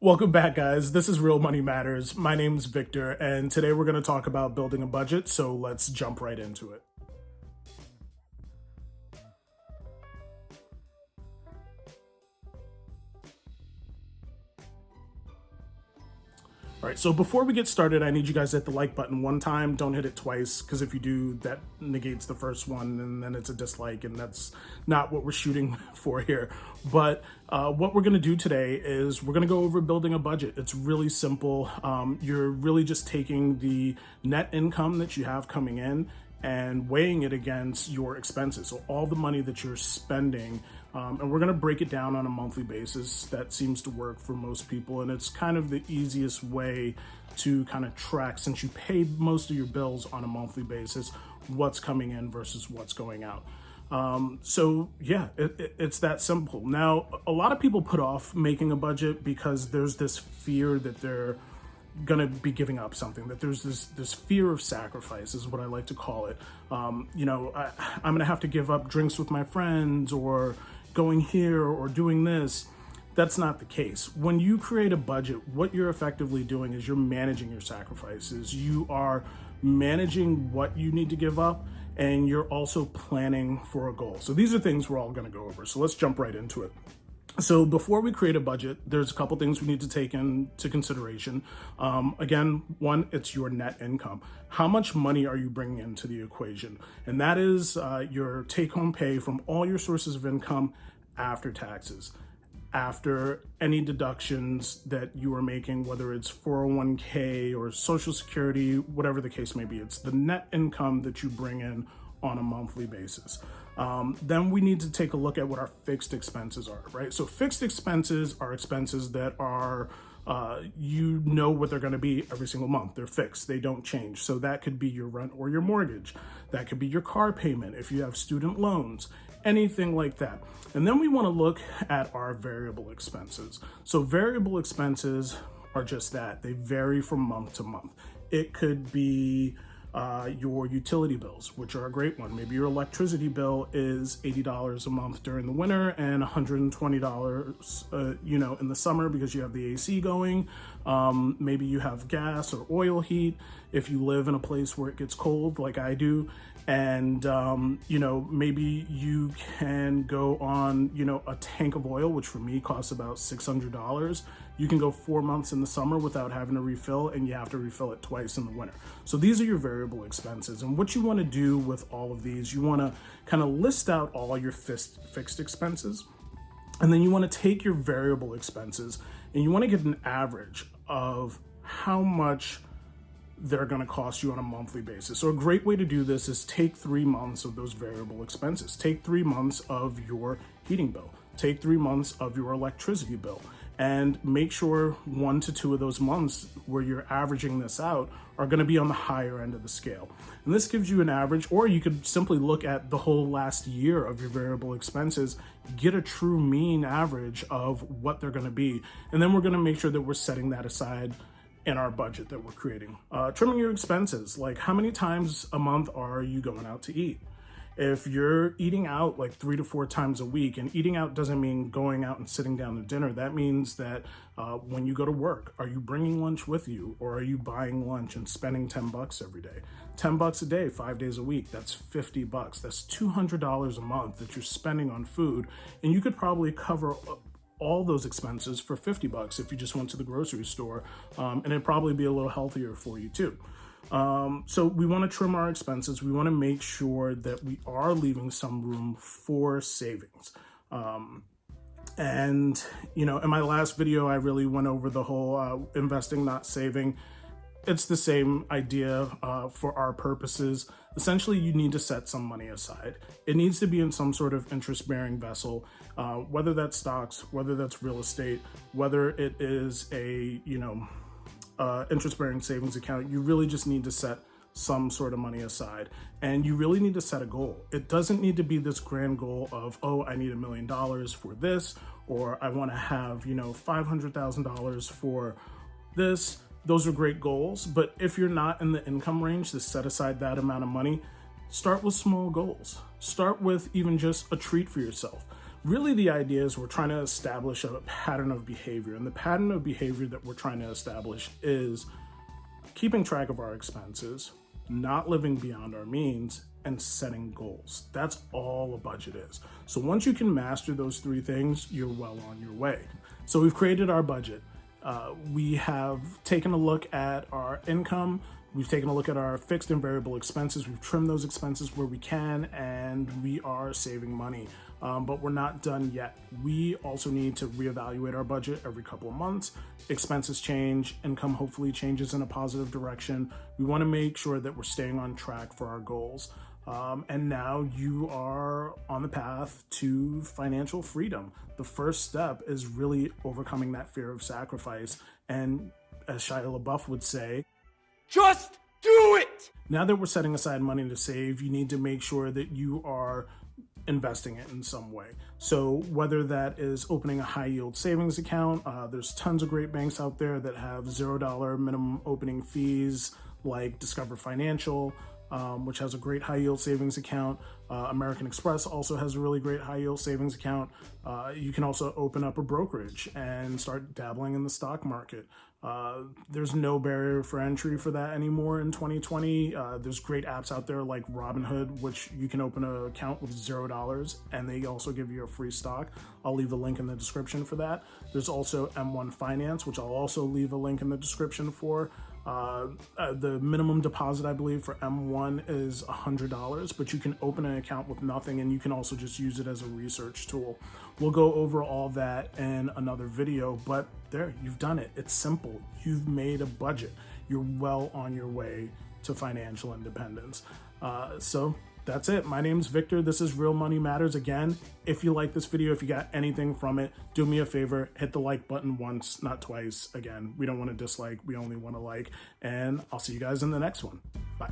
Welcome back, guys. This is Real Money Matters. My name is Victor, and today we're going to talk about building a budget, so let's jump right into it. All right, so before we get started, I need you guys to hit the like button one time. Don't hit it twice, because if you do, that negates the first one, and then it's a dislike, and that's not what we're shooting for here. But what we're gonna do today is we're gonna go over building a budget. It's really simple. You're really just taking the net income that you have coming in and weighing it against your expenses. So all the money that you're spending, and we're gonna break it down on a monthly basis. That seems to work for most people, and it's kind of the easiest way to kind of track, since you pay most of your bills on a monthly basis, what's coming in versus what's going out. So yeah, it's that simple. Now, a lot of people put off making a budget because there's this fear that they're gonna be giving up something, that there's this fear of sacrifice is what I like to call it. I'm gonna have to give up drinks with my friends, or going here, or doing this. That's not the case. When you create a budget, what you're effectively doing is you're managing your sacrifices. You are managing what you need to give up, and you're also planning for a goal. So these are things we're all gonna go over. So let's jump right into it. So before we create a budget, there's a couple things we need to take into consideration. Again, one, it's your net income. How much money are you bringing into the equation? And that is your take-home pay from all your sources of income after taxes, after any deductions that you are making, whether it's 401k or Social Security, whatever the case may be. It's the net income that you bring in on a monthly basis. Then we need to take a look at what our fixed expenses are, right? So fixed expenses are expenses that are, you know what they're gonna be every single month. They're fixed, they don't change. So that could be your rent or your mortgage. That could be your car payment if you have student loans, anything like that. And then we wanna look at our variable expenses. So variable expenses are just that. They vary from month to month. It could be your utility bills, which are a great one. Maybe your electricity bill is $80 a month during the winter and $120, in the summer because you have the AC going. Maybe you have gas or oil heat if you live in a place where it gets cold, like I do. And, maybe you can go on, a tank of oil, which for me costs about $600. You can go 4 months in the summer without having to refill, and you have to refill it twice in the winter. So these are your variable expenses. And what you want to do with all of these, you want to kind of list out all your fixed expenses. And then you want to take your variable expenses and you want to get an average of how much they're going to cost you on a monthly basis. So a great way to do this is take 3 months of those variable expenses. Take 3 months of your heating bill. Take 3 months of your electricity bill. And make sure 1 to 2 of those months where you're averaging this out are going to be on the higher end of the scale. And this gives you an average, or you could simply look at the whole last year of your variable expenses, get a true mean average of what they're going to be. And then we're going to make sure that we're setting that aside in our budget that we're creating. Trimming your expenses, like how many times a month are you going out to eat? If you're eating out like 3 to 4 times a week, and eating out doesn't mean going out and sitting down to dinner. That means that when you go to work, are you bringing lunch with you, or are you buying lunch and spending $10 every day? $10 a day, 5 days a week, that's $50. That's $200 a month that you're spending on food. And you could probably cover all those expenses for $50 if you just went to the grocery store, and it'd probably be a little healthier for you too. So we want to trim our expenses. We want to make sure that we are leaving some room for savings. In my last video, I really went over the whole investing, not saving. It's the same idea for our purposes. Essentially, you need to set some money aside. It needs to be in some sort of interest-bearing vessel, whether that's stocks, whether that's real estate, whether it is a, interest-bearing savings account. You really just need to set some sort of money aside, and you really need to set a goal. It doesn't need to be this grand goal of, oh, I need $1 million for this, or I want to have, $500,000 for this. Those are great goals, but if you're not in the income range to set aside that amount of money, start with small goals. Start with even just a treat for yourself. Really, the idea is we're trying to establish a pattern of behavior. And the pattern of behavior that we're trying to establish is keeping track of our expenses, not living beyond our means, and setting goals. That's all a budget is. So once you can master those three things, you're well on your way. So we've created our budget. We have taken a look at our income. We've taken a look at our fixed and variable expenses. We've trimmed those expenses where we can, and we are saving money. But we're not done yet. We also need to reevaluate our budget every couple of months. Expenses change, income hopefully changes in a positive direction. We want to make sure that we're staying on track for our goals. And now you are on the path to financial freedom. The first step is really overcoming that fear of sacrifice. And as Shia LaBeouf would say, just do it! Now that we're setting aside money to save, you need to make sure that you are investing it in some way. So whether that is opening a high yield savings account, there's tons of great banks out there that have $0 minimum opening fees, like Discover Financial, which has a great high yield savings account. American Express also has a really great high yield savings account. You can also open up a brokerage and start dabbling in the stock market. There's no barrier for entry for that anymore in 2020. There's great apps out there like Robinhood, which you can open an account with $0 and they also give you a free stock. I'll leave a link in the description for that. There's also M1 Finance, which I'll also leave a link in the description for. The minimum deposit, I believe, for M1 is $100, but you can open an account with nothing and you can also just use it as a research tool. We'll go over all that in another video, but there, you've done it. It's simple. You've made a budget. You're well on your way to financial independence. So that's it. My name's Victor. This is Real Money Matters. Again, if you like this video, if you got anything from it, do me a favor, hit the like button once, not twice. Again, we don't want to dislike, we only want to like, and I'll see you guys in the next one. Bye.